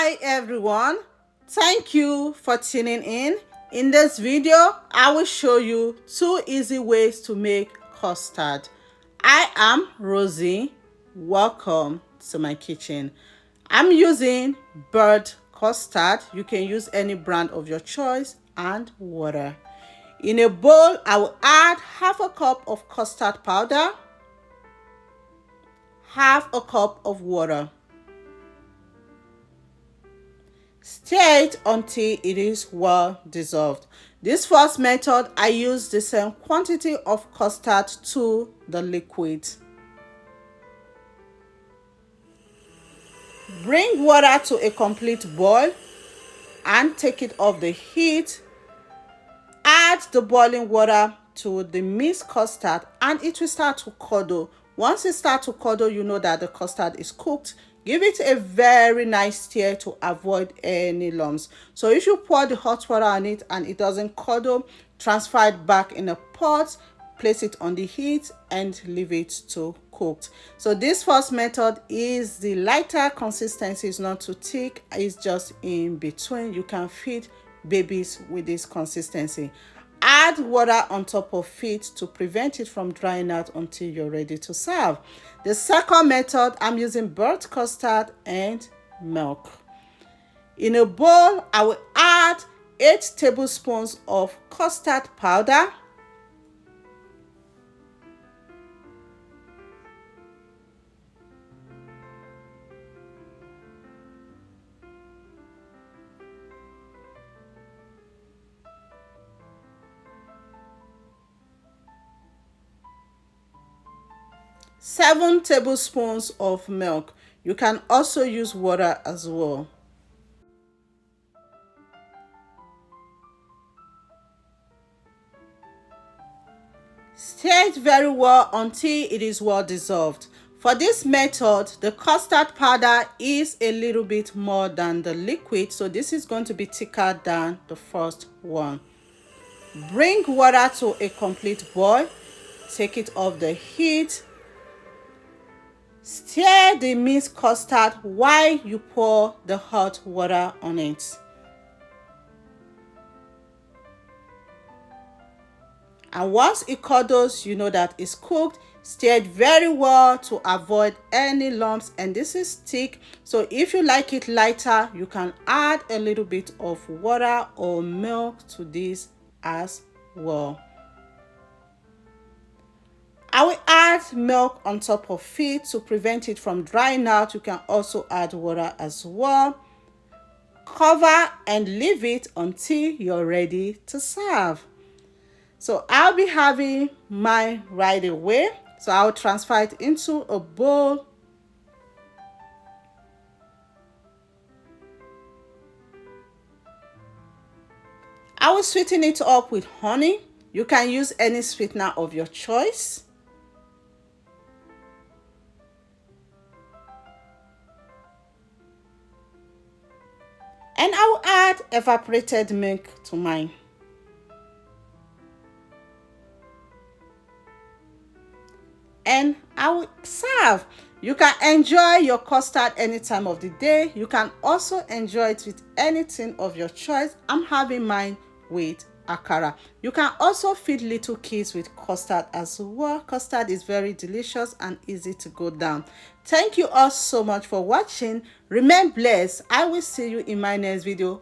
Hi everyone, thank you for tuning in. In this video, I will show you 2 easy ways to make custard. I am Rosie. Welcome to my kitchen. I'm using bird custard. You can use any brand of your choice and water. In a bowl, I will add half a cup of custard powder, half a cup of water. Stir it until it is well dissolved. This first method, I use the same quantity of custard to the liquid. Bring water to a complete boil and take it off the heat. Add the boiling water to the mixed custard and it will start to curdle. Once it starts to curdle, you know that the custard is cooked. Give it a very nice stir to avoid any lumps. So if you pour the hot water on it and it doesn't curdle, transfer it back in a pot, place it on the heat and leave it to cook. So this first method is the lighter consistency, is not too thick, it's just in between. You can feed babies with this consistency. Add water on top of it to prevent it from drying out until you're ready to serve. The second method, I'm using bird custard and milk. In a bowl, I will add 8 tablespoons of custard powder, 7 tablespoons of milk. You can also use water as well. Stir it very well until it is well dissolved. For this method, the custard powder is a little bit more than the liquid, so this is going to be thicker than the first one. Bring water to a complete boil. Take it off the heat. Stir the mixed custard while you pour the hot water on it. And once it curdles, you know that it's cooked. Stir it very well to avoid any lumps, and this is thick, so if you like it lighter, you can add a little bit of water or milk to this as well. I will add milk on top of it to prevent it from drying out. You can also add water as well. Cover and leave it until you're ready to serve. So I'll be having mine right away. So I'll transfer it into a bowl. I will sweeten it up with honey. You can use any sweetener of your choice. And I will add evaporated milk to mine. And I will serve. You can enjoy your custard any time of the day. You can also enjoy it with anything of your choice. I'm having mine with akara. You can also feed little kids with custard as well. Custard is very delicious and easy to go down. Thank you all so much for watching. Remain blessed. I will see you in my next video.